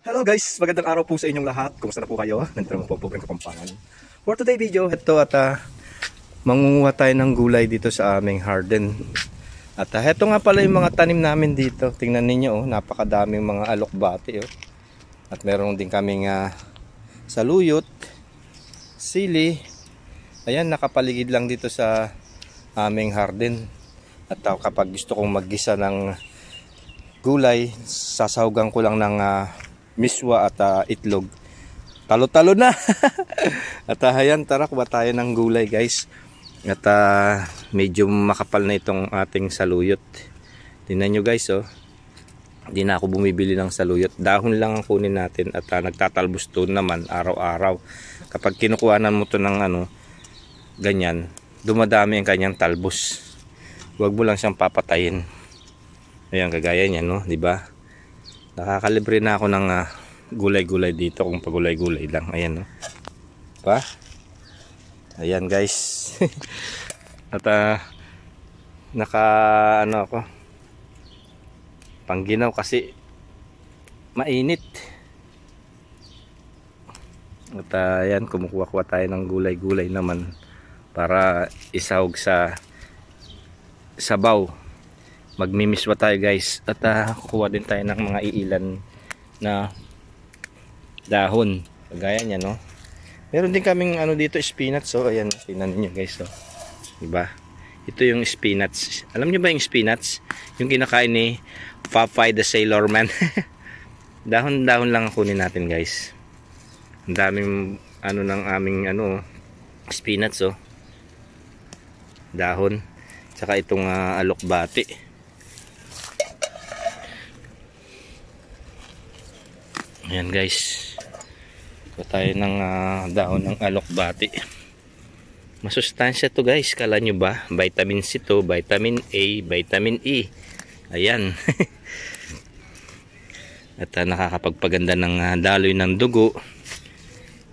Hello guys, magandang araw po sa inyong lahat. Kumusta na po kayo? Nandito naman po ang Pobreng Kapampangan. For today video, ito mangunguha tayo ng gulay dito sa aming garden. At ito nga pala yung mga tanim namin dito. Tingnan ninyo, napakadaming mga alokbati. At meron din kaming saluyot, sili. Ayan, nakapaligid lang dito sa aming garden. At kapag gusto kong maggisa ng gulay, sasahugan ko lang ng miswa at itlog. Talo-talo na. At ayan, tara kuha tayo ng gulay guys. At medyo makapal na itong ating saluyot. Tingnan nyo guys, oh. Hindi na ako bumibili ng saluyot. Dahon lang ang kunin natin at nagtatalbos to naman araw-araw. Kapag kinukuhanan mo to ng ganyan, dumadami ang kanyang talbos. Huwag mo lang siyang papatayin. Ayan, kagaya niyan, no, di ba? Nakakalibre na ako ng gulay-gulay dito kung pagulay-gulay lang. Ayan, no. Pa? Ayan, guys. At ako pangginaw kasi mainit. At ayan, kumukuha-kuha tayo ng gulay-gulay naman para isahog sa sabaw. Magmimiswa tayo guys. At kukuha din tayo ng mga iilan na dahon. Kagaya niya, no. Meron din kaming dito, spinach. So ayan, tingnan niyo guys, oh. Diba? Ito yung spinach. Alam niyo ba yung spinach? Yung kinakain ni Popeye the Sailor Man. Dahon-dahon lang kunin natin guys. Ang daming ng aming spinach, oh. Dahon. Saka itong alokbati. Ayan guys, ito tayo ng dahon ng alokbati. Masustansya to guys, kala nyo ba? Vitamin C to, vitamin A, vitamin E. Ayan. At nakakapagpaganda ng daloy ng dugo.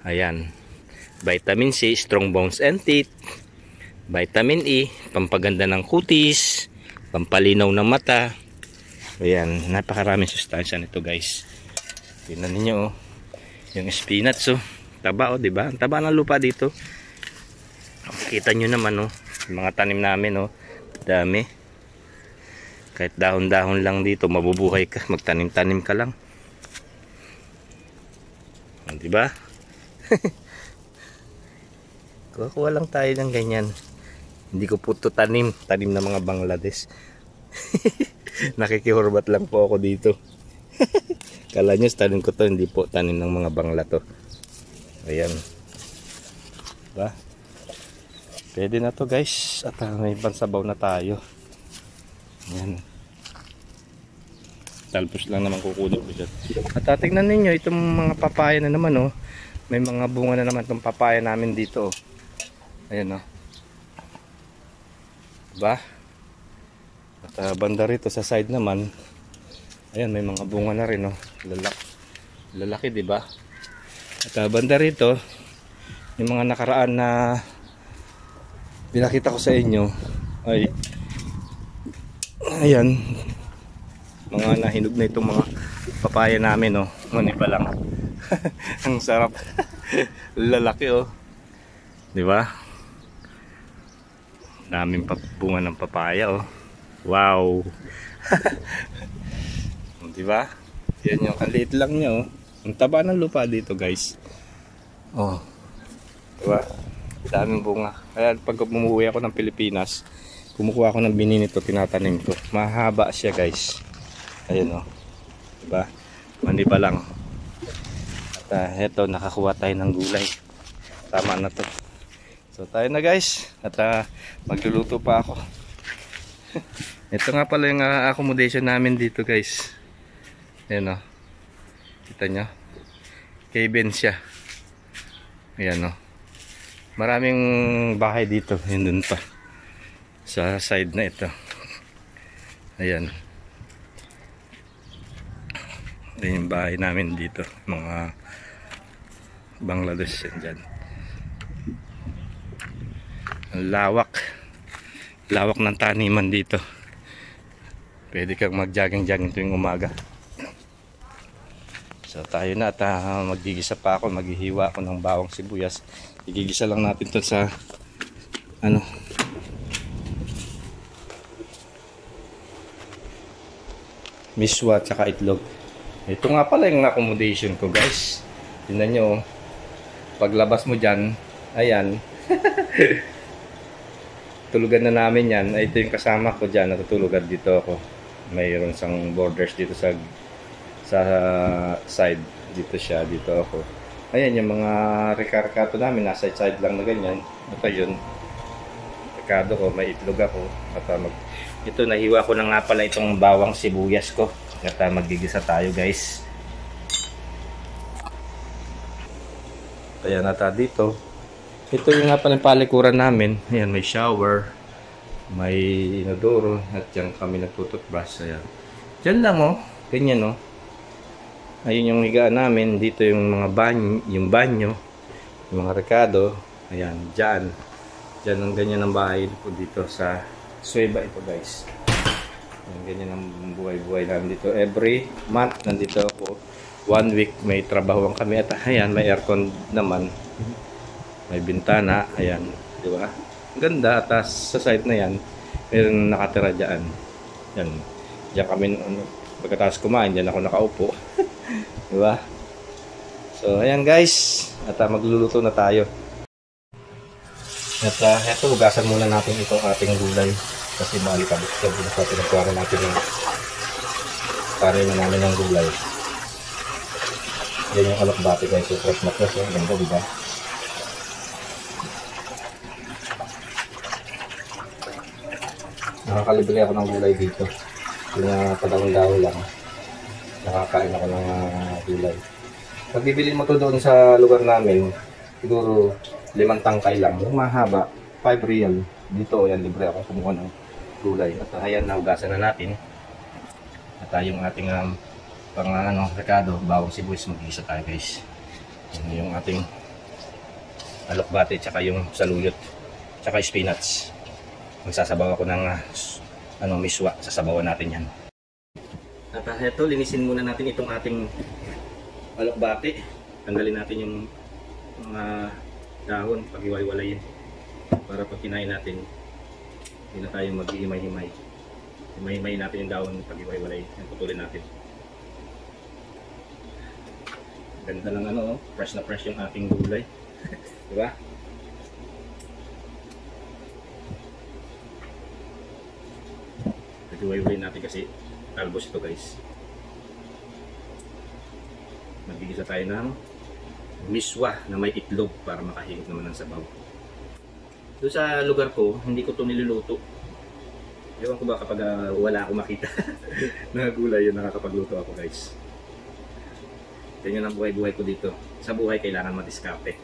Ayan. Vitamin C, strong bones and teeth. Vitamin E, pampaganda ng kutis, pampalinaw ng mata. Ayan, napakaraming sustansya nito guys. Tingnan niyo, oh. Yung spinach, oh. Taba, oh, 'di ba? Ang taba ng lupa dito. Kita niyo naman, oh. Yung mga tanim namin, oh. Dami. Kahit dahon-dahon lang dito, mabubuhay ka, magtanim-tanim ka lang. 'Di ba? Kuha lang tayo ng ganyan. Hindi ko po ito tanim ng mga Bangladesh. Nakikihurbat lang po ako dito. Kala nyo tanim ko to, hindi po tanim ng mga Bangla to. Ayan, diba? Pwede na to guys. At may pansabaw na tayo. Ayan, talpos lang naman kukunin ko dyan. At tingnan ninyo itong mga papaya na naman, oh. May mga bunga na naman itong papaya namin dito, oh. Ayan, oh. Diba? At banda rito sa side naman, ayan, may mga bunga na rin, oh. Lalaki, di ba? At banda rito, yung mga nakaraan na pinakita ko sa inyo ay ayan, mga nahinog na itong mga papaya namin, oh. Muni pa lang. Ang sarap. Lalaki, oh. Di ba? Daming bunga ng papaya, oh. Wow. Diba? Yan yung liit lang niya, oh. Ang taba ng lupa dito guys. Oh. Diba? Daming bunga. Kaya pag umuwi ako ng Pilipinas, kumukuha ako ng bini nito, tinatanim ko. Mahaba siya guys. Ayun, oh. Diba? Mani pa lang. At eto, nakakuha tayo ng gulay. Tama na to. So tayo na guys. At magluluto pa ako. Ito nga pala yung accommodation namin dito guys. Ayan, o. Kita nyo? Cabin siya. Ayan, o. Maraming bahay dito. Yun dun pa. Sa side na ito. Ayan. Ayan yung bahay namin dito. Mga Bangladesh yan dyan. Ang lawak. Lawak ng taniman dito. Pwede kang mag-jogging-jogging tuwing umaga. So tayo na at magigisa pa ako, maghihiwa ako ng bawang sibuyas. Igigisa lang natin to sa ano, miswa at saka itlog. Ito nga pala yung accommodation ko, guys. Tingnan nyo, paglabas mo dyan, ayan. Tulugan na namin yan. Ito yung kasama ko dyan, natutulugan dito ako. Mayroon sang borders dito sa side. Dito siya, dito ako. Ayan yung mga rekarkato namin, nasa side lang na ganyan. At ayun, rekado ko, may itlog ako. At ito, nahiwa ko na nga pala itong bawang sibuyas ko. At magigisa tayo, guys. Kaya nata dito. Ito yung nga pala yung palikuran namin. Ayan, may shower, may inodoro, at dyan kami nagtututbrush. Ayan. Dyan lang, oh. Ganyan, oh. Ayun yung higaan namin. Dito yung mga banyo, yung mga rekado. Ayan, dyan. Dyan ang ganyan ang bahay ko dito sa Sueva ito, guys. Ayan, ganyan ang buhay-buhay namin dito. Every month nandito ako. 1 week may trabaho kami. At ayan, may aircon naman. May bintana, ayan, di ba? Ganda, at sa side na yan, meron nakatira dyan. Yan, diyan kami, pagkatapos kumain, dyan ako nakaupo. Di ba? So, ayan guys, at magluluto na tayo. At eto, hugasan muna natin itong ating gulay. Kasi maalikabot ka, pinagkuha natin yung karin na namin ng gulay. Yan yung alokbati guys, yung fresh na fresh, yung ganda, di ba? Nakakalibre ako ng gulay dito. Yung padahon-dahon lang. Nakakain ako ng gulay. Pag bibili mo to doon sa lugar namin, siguro 5 tangkay lang. Yung mahaba, 5 real. Dito, yan, libre ako kumuha ng gulay. At ayan, nahugasan na natin. At yung ating rekado, bawang sibuyas, mag-isa tayo guys. Yung ating alokbate, tsaka yung saluyot, tsaka spinach. Magsasabaw ako ng miswa, sasabawan natin yan. At ito, linisin muna natin itong ating alokbate. Tanggalin natin yung mga dahon, pag-iwalay-walayin. Para pag kinain natin, hindi na tayo mag-ihimay-himay. Himay-himay natin yung dahon, pag-iwalay-walay. Putulin natin. Ganda lang fresh na fresh yung ating gulay. Diba? Iway-way natin kasi talbos ito guys. Magbigisa tayo ng miswa na may itlog para makahigit naman ng sabaw. Doon sa lugar ko, hindi ko ito niluluto. Ewan ko ba kapag wala akong makita na gulay yun, nakakapagluto ako guys. Ganyan ang buhay-buhay ko dito. Sa buhay kailangan madiskarte.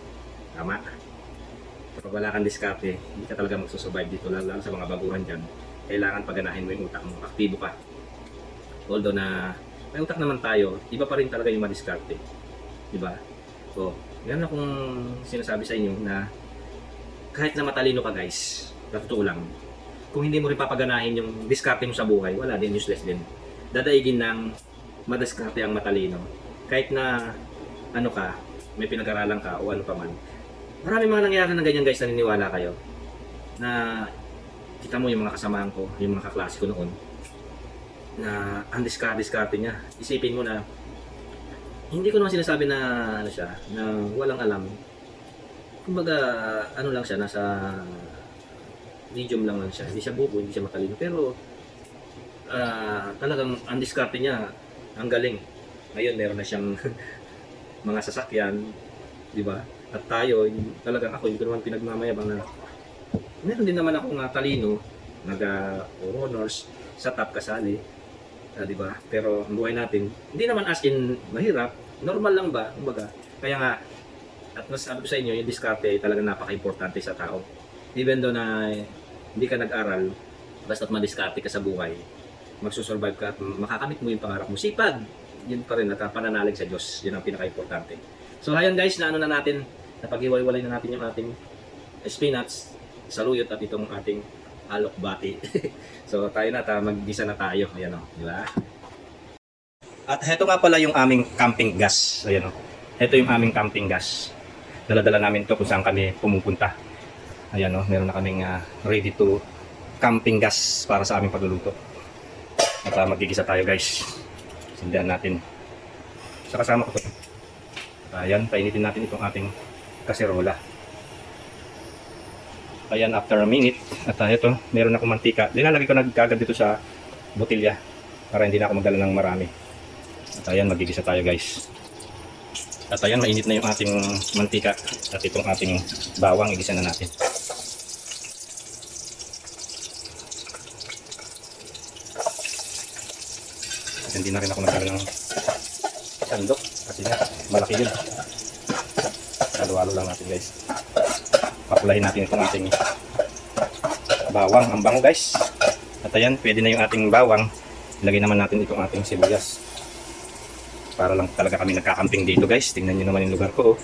Tama? Kapag wala kang diskarte, hindi ka talaga magsusurvive dito, lalo sa mga baguhan dyan. Kailangan paganahin mo yung utak mo, aktibo ka. Although na may utak naman tayo, iba pa rin talaga yung madiskarte. Diba? So, ganun akong sinasabi sa inyo na kahit na matalino ka guys, totoo lang, kung hindi mo rin papaganahin yung diskarte mo sa buhay, wala din, useless din. Dadaigin ng madiskarte ang matalino. Kahit na may pinag-aralan ka o ano pa man. Marami mga nangyari na ganyan guys, naniniwala kayo na kita mo yung mga kasamahan ko, yung mga kaklase ko noon, na ang diskarte niya. Isipin mo na, hindi ko naman sinasabi na na walang alam. Kumbaga, lang siya, nasa medium lang siya. Hindi siya bubo, hindi siya matalino. Pero, talagang ang diskarte niya, ang galing. Ngayon, meron na siyang mga sasakyan, di ba? At tayo, talagang ako, hindi ko naman pinagmamayabang na meron din naman akong talino, nag-honors, sa top kasali, di ba? Pero ang buhay natin, hindi naman as in mahirap, normal lang ba? Kumbaga, kaya nga, at nasabi ko sa inyo, yung diskarte ay talagang napaka-importante sa tao. Even though na hindi ka nag-aral, basta't madiskarte ka sa buhay, magsusurvive ka at makakamit mo yung pangarap mo. Sipag, yun pa rin, at pananalig sa Diyos, yun ang pinaka-importante. So ayan guys, na natin, napag-iwalay na natin yung ating spinach, saluyot at itong ating alokbati. So tayo na, mag-gisa na tayo. Ayan o, di ba? At heto nga pala yung aming camping gas. Ayan o. Heto yung aming camping gas. Dala-dala namin to kung saan kami pumupunta. Ayan o, meron na kaming ready to camping gas para sa aming pagluluto. At magigisa tayo guys. Sindihan natin. Sa kasama ko to. Ayan, painitin natin itong ating kaserola. Ayan, after a minute. At ito, meron akong mantika. Linalagay ko nagkagad dito sa botilya para hindi na ako magdala ng marami. At ayan, magigisa tayo guys. At ayan, mainit na yung ating mantika. At itong ating bawang, igisa na natin. At hindi na rin ako magdala ng sandok. Kasi nga, malaki yun. Halo-halo lang natin guys. Papulahin natin itong ating bawang. Ang bango guys. At ayan, pwede na yung ating bawang. Ilagay naman natin itong ating sibuyas. Para lang talaga kami nagkakamping dito guys. Tingnan nyo naman yung lugar ko.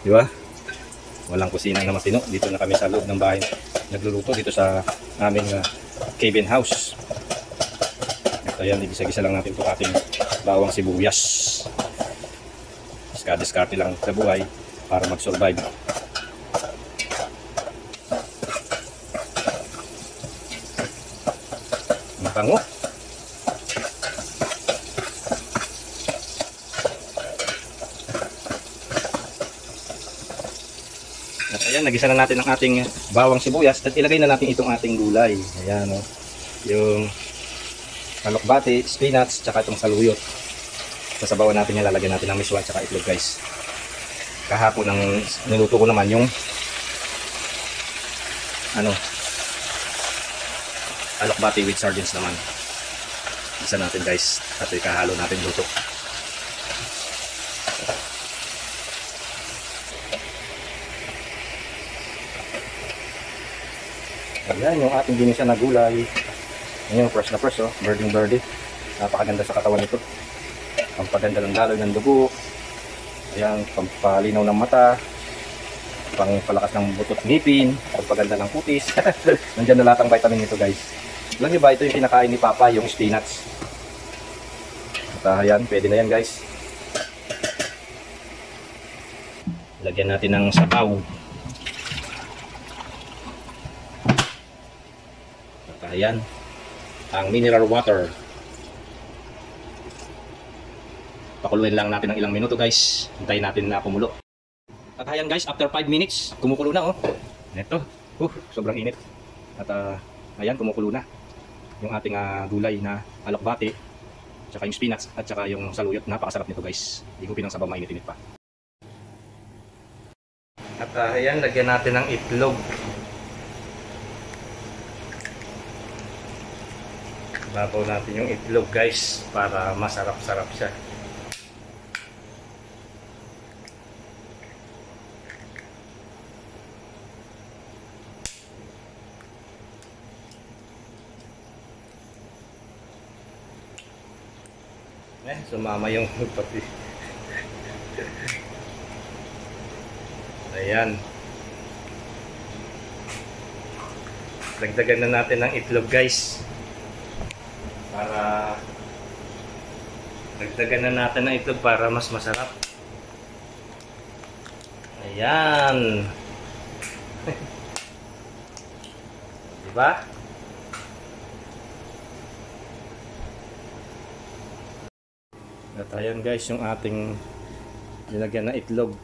Di ba? Walang kusina na matino. Dito na kami sa loob ng bahay. Nagluluto dito sa aming cabin house. At ayan, igisa-gisa lang natin itong ating bawang sibuyas. Diskarte lang sa buhay para mag-survive. Ang bango. At ayan, nagisa na natin ang ating bawang sibuyas at ilagay na natin itong ating gulay. Ayan o. Yung alokbati, spinach, tsaka itong saluyot. Sasabawan natin yan, lalagyan natin ng miswa tsaka itlog guys. Kahapon ang niluto ko naman yung alokbati with sardines naman. Isa natin guys at ikahalo natin luto. Ayan yung ating ginisa na gulay. Ayan yung fresh na fresh, oh. Birding birdie. Napakaganda sa katawan nito. Pampaganda ng daloy ng dugo. Ayan, pampalinaw ng mata. Pangpalakas ng butot ngipin. Pampaganda ng kutis. Nandiyan na lahat ang vitamin nito guys. Alam niyo ba, ito yung kinakain ni Papa, yung spinach. At ayan, pwede na yan guys. Lagyan natin ng sabaw. Ayan, ang mineral water. Pakuluin lang natin ng ilang minuto guys. Hintayin natin na kumulo. At ayan guys, after 5 minutes, kumukulo na oh. Ito, sobrang init. At ayan, kumukulo na yung ating gulay na alokbati, tsaka yung spinach, at tsaka yung saluyot. Napakasarap nito guys. Higupin ng sabaw, mainit-init pa. At ayan, lagyan natin ng itlog. Babaw natin yung itlog guys para masarap-sarap siya. Sumama yung pati. Ayan. Dagdagan na natin ng itlog guys. Dagdagan na natin ng itlog para mas masarap. Ayan. Diba? At ayan guys, yung ating nilagyan na itlog.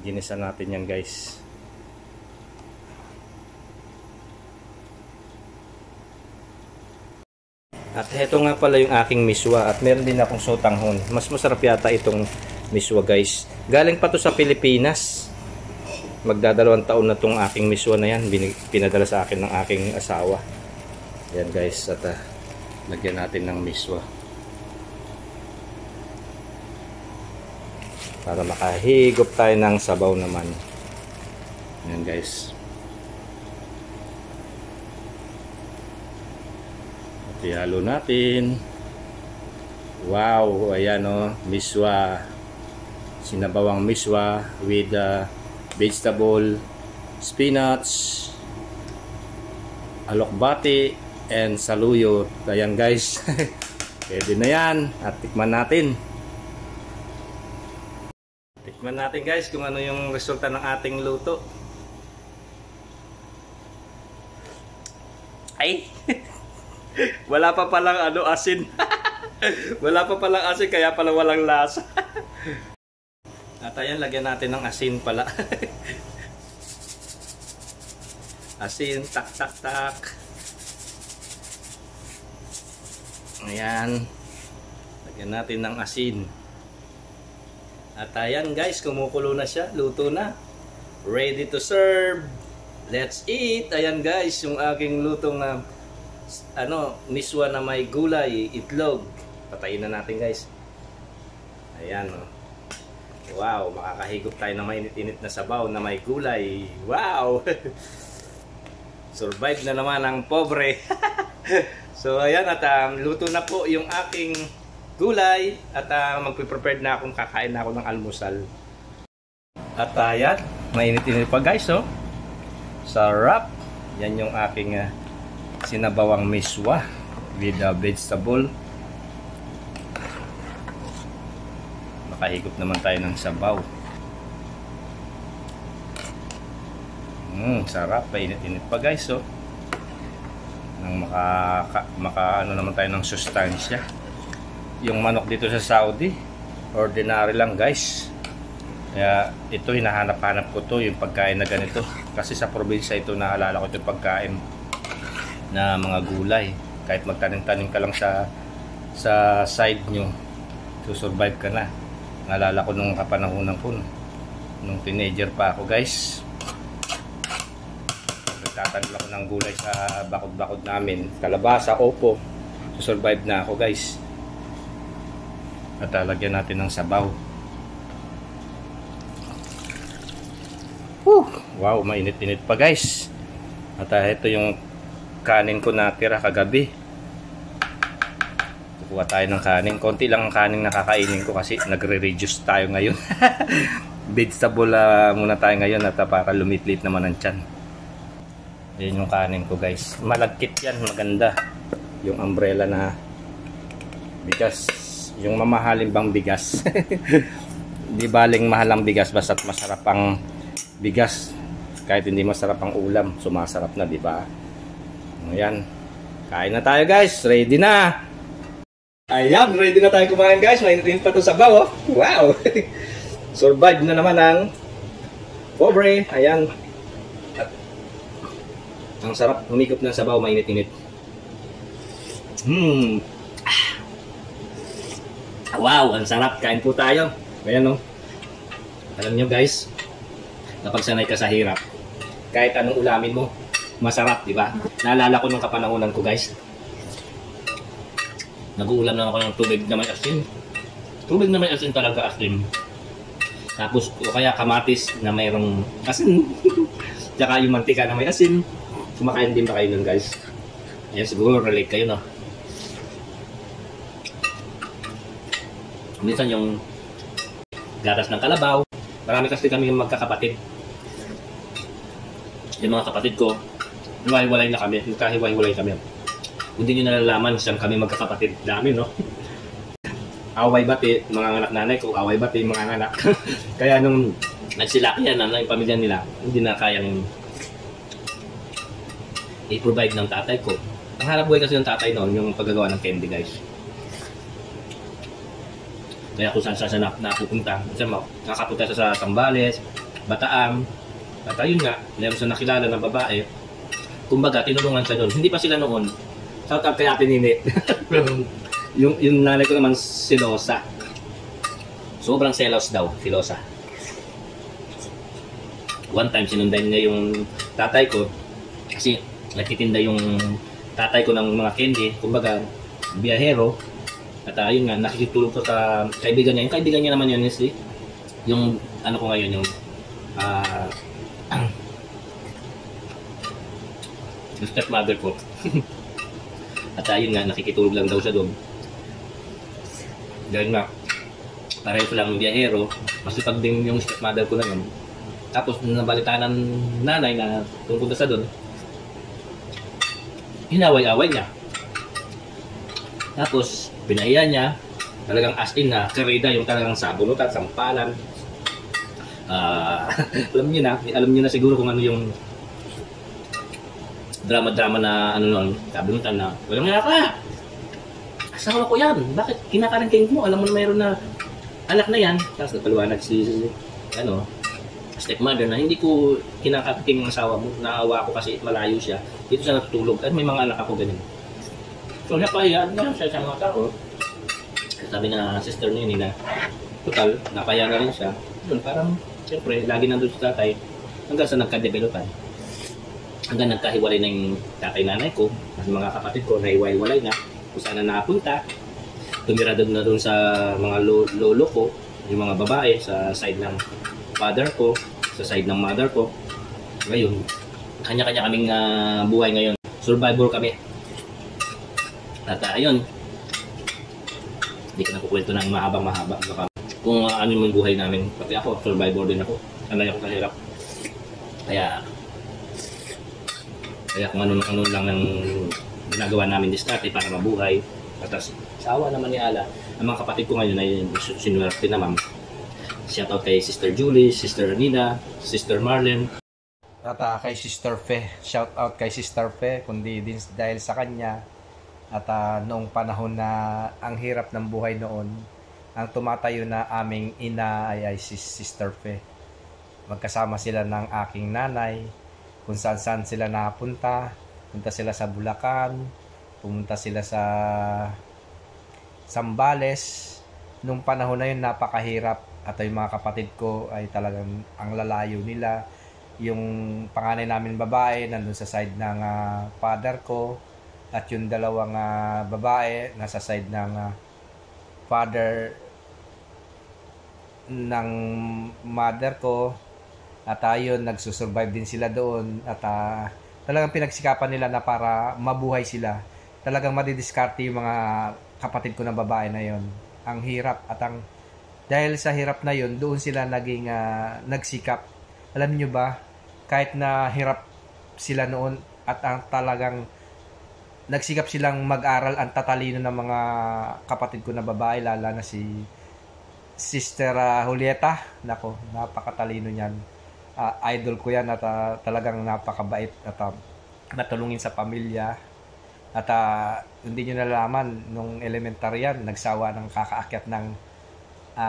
Ginisa natin yan guys. At heto nga pala yung aking miswa. At meron din akong sotanghon. Mas masarap yata itong miswa guys. Galing pa to sa Pilipinas. Magdadalawang taon na tong aking miswa na yan. Pinadala sa akin ng aking asawa. Yan guys. At lagyan natin ng miswa. Para makahigop tayo ng sabaw naman. Yan guys. Ihalo natin. Wow, ayan o, miswa. Sinabawang miswa with vegetable, spinach, alokbati, and saluyot. Ayan guys. Pwede na yan. At tikman natin. Tikman natin guys kung ano yung resulta ng ating luto. Ay! Wala pa palang asin. Wala pa palang asin kaya pala walang lasa. At ayan, lagyan natin ng asin pala. Asin, tak tak tak. Ayan. Lagyan natin ng asin. At ayan guys, kumukulo na siya. Luto na. Ready to serve. Let's eat. Ayan guys, yung aking lutong na miswa na may gulay, itlog. Patayin na natin guys. Ayan oh. Wow, makakahigop tayo ng mainit-init na sabaw na may gulay. Wow. Survive na naman ang pobre. So ayan, at luto na po yung aking gulay at magpe-prepare na akong kakain na ako ng almusal. At ayan, mainit-init pa guys oh. Sarap. Yan yung aking sinabawang miswa with vegetable. Makahigop naman tayo ng sabaw. Sarap, painit-init pa guys oh. Nang maka naman tayo ng sustansya. Yung manok dito sa Saudi, ordinary lang guys. Kaya ito, hinahanap-hanap ko to, yung pagkain na ganito. Kasi sa probinsya ito, naalala ko yung pagkain na mga gulay. Kahit magtanim-tanim ka lang sa side nyo, susurvive ka na. Naalala ko nung kapanahunan ko, nung teenager pa ako guys. Nagtatanim ako ng gulay sa bakod-bakod namin. Kalabasa, opo. Susurvive na ako guys. At lagyan natin ng sabaw. Wow, mainit-init pa guys. At ito yung kanin ko na tira kagabi. Kukuha tayo ng kanin. Konti lang ang kanin na kakainin ko kasi nagre-reduce tayo ngayon. Vegetable muna tayo ngayon at para lumitlit naman ang tiyan. Yan yung kanin ko guys. Malagkit yan, maganda. Yung umbrella na bigas. Yung mamahalin bang bigas. Di baling mahal ang bigas basta't masarap ang bigas. Kahit hindi masarap ang ulam, sumasarap na, di ba? Ayan. Kain na tayo guys. Ready na. Ayan, ready na tayo kumain guys. Mainit pa to sabaw oh. Wow. Survive na naman ang pobre. Ayan. At ang sarap humikop ng sabaw, mainit-init. Wow, ang sarap. Kain po tayo. Ayan oh. Alam nyo guys, kapag sanay ka sa hirap, kahit anong ulamin mo, masarap, di ba? Naalala ko nung kapanahonan ko guys. Nag-uulam lang ako ng tubig na may asin. Tubig na may asin talaga, asin. Tapos o kaya kamatis na mayroong asin. Tsaka yung mantika na may asin. Kumakain din ba kayo nun guys? Ayan, siguro relate kayo no. Minsan yung gatas ng kalabaw. Marami kasi kami yung magkakapatid. Yung mga kapatid ko, hiwa-hiwalay na kami. Magkahiwa-hiwalay kami. Hindi nyo nalalaman siyang kami magkakapatid. Dami, no? Away bati, mga anak nanay ko. Away bati, mga anak. Kaya nung nagsilaki yan, yung pamilya nila, hindi na kayang i-provide ng tatay ko. Ang hanap buhay kasi ng tatay noon, yung paggagawa ng candy, guys. Kaya kung saan siya napupunta, nakapunta siya sa Sambales, Bataam, at ayun nga, meron siya nakilala ng babae. Kumbaga, tinulungan siya doon. Hindi pa sila noon. Shout out kay Ate Nini. yung nanay ko naman, silosa. Sobrang selos daw, silosa. One time, sinundan niya yung tatay ko. Kasi nagtitinda yung tatay ko ng mga candy. Kumbaga, biyahero. At ayun nga, nakikitulog ko sa kaibigan niya. Yung kaibigan niya naman yun, honestly. Yung, ano ko ngayon, yung yung stepmother ko. At ayun nga, nakikitulog lang daw siya doon. Dahil nga, pareho lang biyahero, masipag din yung stepmother ko na yun. Tapos nabalitaan ng nanay na tungkol sa doon. inaway-away niya. Tapos, pinaiya niya, talagang as in na, karida yung talagang sabunutan, sampalan. Alam niyo na siguro kung ano yung drama-drama na ano nun, sabunutan na, walang nga ka! Asawa ko yan, bakit kinakarangking mo? Alam mo na mayroon na anak na yan. Tapos napaliwanag si stepmother na hindi ko kinakating ang asawa mo, naawa ko kasi malayo siya, dito siya natutulog at may mga anak ako ganun. So napahiyaan na siya sa mga tao. Sabi na sister niya na total, napahiyaan na rin siya. Yun, parang siyempre lagi nandun si tatay hanggang sa nagka-developan. Hanggang nagkahiwalay na yung tatay nanay ko at mga kapatid ko na hiwalay na kung saan na napunta. Tumira doon na doon sa mga lolo ko, yung mga babae sa side ng father ko, sa side ng mother ko. Ngayon, kanya-kanya kaming buhay ngayon. Survivor kami. At ayun, hindi ko na kukwento ng mahaba-mahaba. Kung ano yung buhay namin, pati ako, survivor din ako. Sanay ako sa hirap. Kaya kung ano lang ang ginagawa namin diskarte para mabuhay. At sa awa naman ni Allah, ang mga kapatid ko ngayon ay sinuwerte na ma'am. Shoutout kay Sister Julie, Sister Anina, Sister Marlene. At kay Sister Fe, shoutout kay Sister Fe, kundi din dahil sa kanya. At noong panahon na ang hirap ng buhay noon, ang tumatayo na aming ina ay si Sister Fe. Magkasama sila ng aking nanay, kung saan sila napunta. Punta sila sa Bulacan, pumunta sila sa Zambales. Nung panahon na yun, napakahirap. At yung mga kapatid ko ay talagang ang lalayo nila. Yung panganay namin babae, nandun sa side ng father ko. At yung dalawang babae, nasa side ng father ng mother ko. At ayun, nagsusurvive din sila doon. At talagang pinagsikapan nila na para mabuhay sila. Talagang madidiskarte yung mga kapatid ko na babae na yon. Ang hirap at dahil sa hirap na yon, doon sila naging nagsikap. Alam niyo ba, kahit na hirap sila noon at talagang nagsikap silang mag-aral, ang tatalino ng mga kapatid ko na babae, lalo na si Sister Julieta. Nako, napakatalino niyan. Idol ko yan at talagang napakabait at natulungin sa pamilya. At hindi nyo nalaman, nung elementary yan, nagsawa ng kakaakyat ng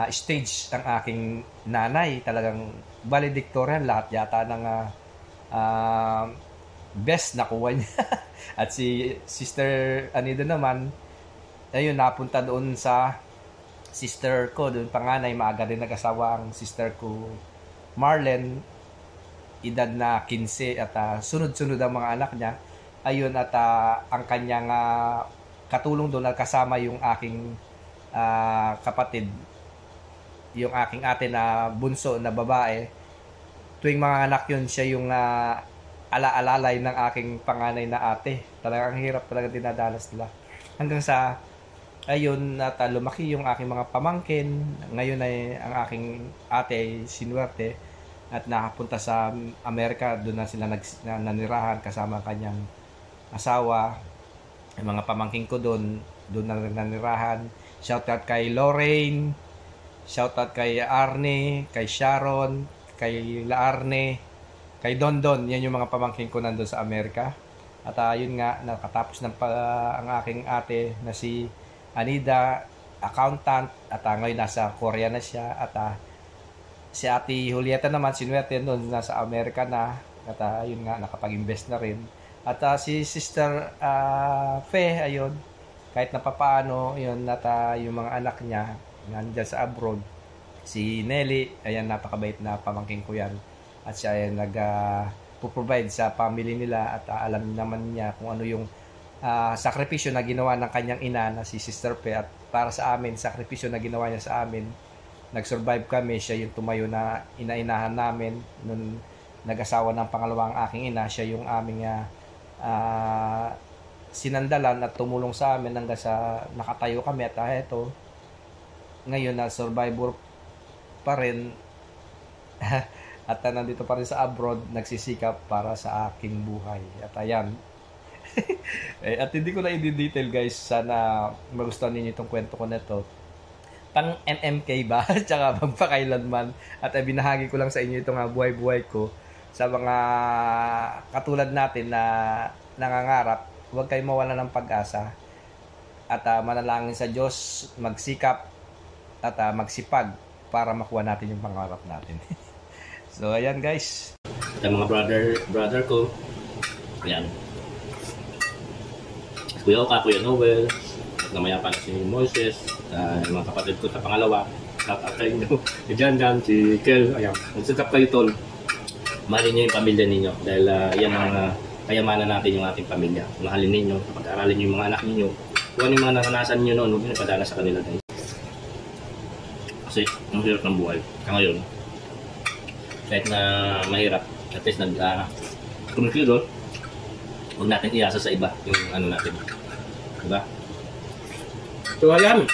stage ng aking nanay. Talagang valedictorian, lahat yata ng best nakuha niya. At si Sister Anida naman, ayun, napunta doon sa sister ko, doon panganay, maaga din nag-asawa ang sister ko Marlene, edad na 15 at sunod-sunod ang mga anak niya. Ayun, at ang kanyang katulong doon, kasama yung aking kapatid, yung aking ate na bunso na babae. Tuwing mga anak yun, siya yung ala-alalay ng aking panganay na ate. Talagang ang hirap talaga dinadanas nila. Hanggang sa ayun, at lumaki yung aking mga pamangkin. Ngayon ay ang aking ate ay sinuwerte at nakapunta sa Amerika. Doon na sila nanirahan kasama kanyang asawa. Yung mga pamangkin ko doon na nanirahan. Shoutout kay Lorraine, shoutout kay Arne, kay Sharon, kay Laarne, kay Dondon. Yan yung mga pamangkin ko nandun sa Amerika. At yun nga, nakatapos ng ang aking ate na si Anida, accountant, at ngayon nasa Korea na siya. At si Ate Julieta naman, sinuwerte doon, nasa Amerika na. At yun nga, nakapag-invest na rin. At si Sister Fe, ayun, kahit na papaano, yun, at yung mga anak niya, nandyan sa abroad. Si Nelly, ayan, napakabait na pamangking ko yan. At siya ay nag-provide sa family nila at alam naman niya kung ano yung sakripisyo na ginawa ng kanyang ina na si Sister Fe. At para sa amin, sakripisyo na ginawa niya sa amin. Nag-survive kami, siya yung tumayo na inainahan namin. Nung nag-asawa ng pangalawang aking ina, siya yung aming sinandalan at tumulong sa amin hanggang sa nakatayo kami. At eto, ngayon na survivor pa rin at nandito pa rin sa abroad, nagsisikap para sa aking buhay. At ayan, At hindi ko na i-detail guys. Sana magustuhan ninyo itong kwento ko na ito. Pang MMK ba? Tsaka magpakailanman. At binahagi ko lang sa inyo itong buhay-buhay ko sa mga katulad natin na nangangarap. Huwag kayong mawala ng pag-asa. At manalangin sa Diyos, magsikap at magsipag para makuha natin yung pangarap natin. So ayan guys. At mga brother ko, ayan. Kuya Oka, Kuya Noel, at namaya pa si Moises, yung mga kapatid ko sa pangalawa, at kayo nyo, si Janjan, si Kel, ayan. Magsasap kayo tol. Mahalin nyo yung pamilya ninyo dahil yan ang kayamanan natin yung ating pamilya. Mahalin ninyo, pag-aralin nyo yung mga anak ninyo. Kung ano yung mga naranasan nyo noon, huwag nyo ipadala sa kanila guys. Kasi ang hirap ng buhay. Ngayon, kahit na mahirap, at least kumikilo, huwag natin iasa sa iba yung ano natin. Diba? So ayan.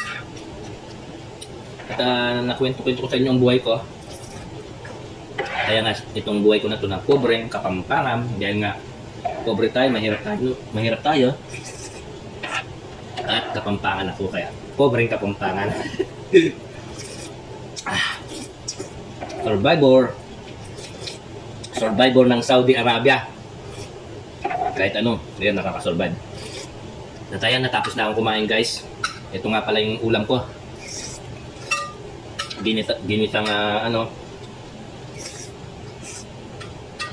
At nakwento-kwento ko sa inyo ang buhay ko. Kaya nga itong buhay ko na ito na pobreng kapampangan. Dahil nga pobre tayo, mahirap tayo. At kapampangan ako kaya pobreng kapampangan. Survivor ng Saudi Arabia. Kahit ano, yan nakakasurvive. Natayan, natapos na akong kumain guys. Ito nga pala yung ulam ko. Ginitang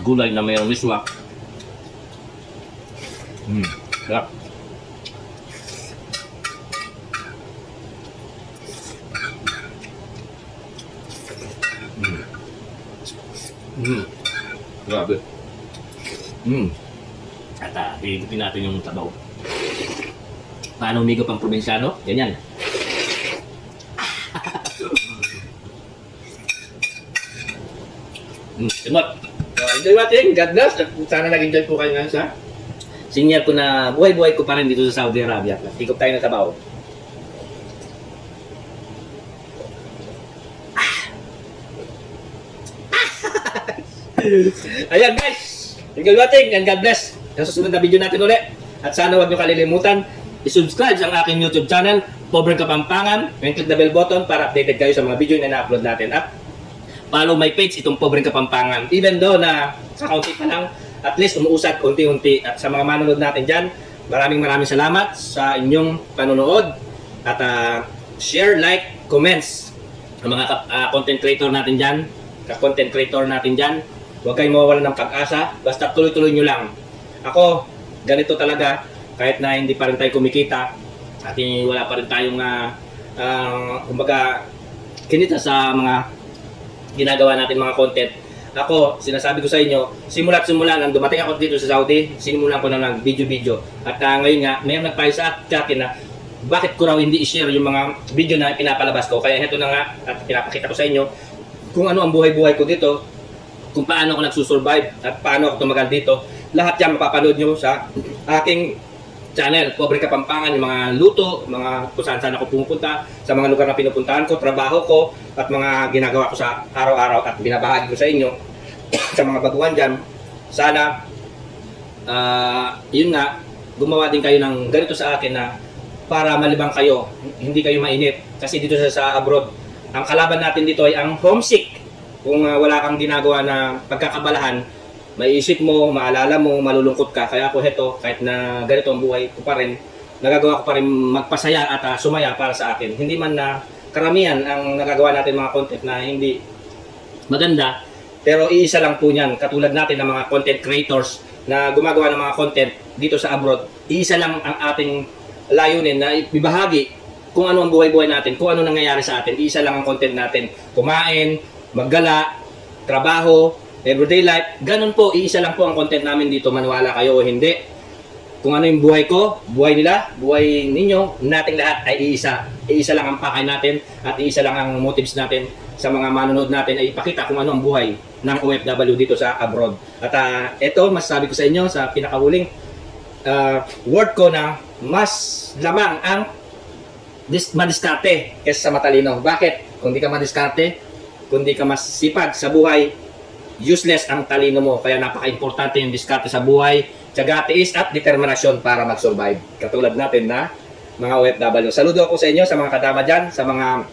gulay na mayroong miswa. Sarap. Grabe. At higupin natin yung tabaw. Paano umigop ang probinsyano? Ganyan. Simot. So, enjoy watching. God bless. Sana nag-enjoy po kayo ngayon sa senior ko na buhay-buhay ko pa rin dito sa Saudi Arabia. Higop tayo ng tabaw. Ayan guys. Enjoy watching and God bless. Sa susunod na video natin ulit. At sana huwag nyo kalilimutan i-subscribe sa aking YouTube channel, Pobreng Kapampangan, and click the bell button para updated kayo sa mga video na na-upload natin. At follow my page, itong Pobreng Kapampangan. Even though na sa kaunti pa lang, at least umuusad unti-unti. At sa mga manonood natin dyan, maraming salamat sa inyong panonood. At share, like, comments sa mga content creator natin dyan. Ka-content creator natin dyan. Huwag kayong mawawalan ng pag-asa. Basta tuloy-tuloy nyo lang. Ako, ganito talaga. Kahit na hindi pa rin tayo kumikita at wala pa rin tayong kumbaga kinita sa mga ginagawa natin mga content. Ako, sinasabi ko sa inyo, simula nang dumating ako dito sa Saudi, sinimulan ko na ng video-video. At ngayon nga, may nagpayo sa akin na bakit ko raw hindi i-share yung mga video na pinapalabas ko. Kaya heto na nga at pinapakita ko sa inyo kung ano ang buhay-buhay ko dito, kung paano ako nagsusurvive at paano ako tumagal dito. Lahat yan mapapanood nyo sa aking channel, Pobreng Kapampangan, yung mga luto, mga kung saan ako pumupunta, sa mga lugar na pinupuntahan ko, trabaho ko, at mga ginagawa ko sa araw-araw at binabahagi ko sa inyo sa mga baguhan dyan. Sana, yun nga, gumawa din kayo ng ganito sa akin na para malibang kayo, hindi kayo mainit. Kasi dito sa abroad, ang kalaban natin dito ay ang homesick. Kung wala kang ginagawa na pagkakabalahan, maiisip mo, maalala mo, malulungkot ka. Kaya ako heto, kahit na ganito ang buhay ko pa rin, nagagawa ko pa rin magpasaya at sumaya para sa akin. Hindi man na karamihan ang nagagawa natin mga content na hindi maganda, pero iisa lang po niyan. Katulad natin ng mga content creators na gumagawa ng mga content dito sa abroad, iisa lang ang ating layunin na ibahagi kung ano ang buhay-buhay natin, kung ano nangyayari sa atin. Iisa lang ang content natin. Kumain, maggala, trabaho, everyday life, ganun po, iisa lang po ang content namin dito, maniwala kayo o hindi. Kung ano yung buhay ko, buhay nila, buhay ninyo, nating lahat ay iisa. Iisa lang ang pakay natin at iisa lang ang motives natin sa mga manonood natin ay ipakita kung ano ang buhay ng OFW dito sa abroad. At ito, masasabi ko sa inyo sa pinakahuling word ko na mas lamang ang madiskarte kaysa sa matalino. Bakit? Kung di ka madiskarte, kung di ka masipag sa buhay, useless ang talino mo. Kaya napaka-importante yung diskarte sa buhay, tiyaga, tiis at determinasyon para mag-survive. Katulad natin na mga OFW. Saludo ako sa inyo, sa mga kadama dyan, sa mga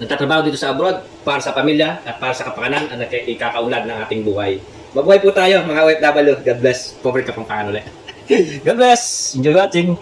nagtatrabaho dito sa abroad, para sa pamilya at para sa kapakanan at ikakaunlad ng ating buhay. Mabuhay po tayo mga OFW. God bless. Pobre ka pang ulit. God bless. Enjoy watching.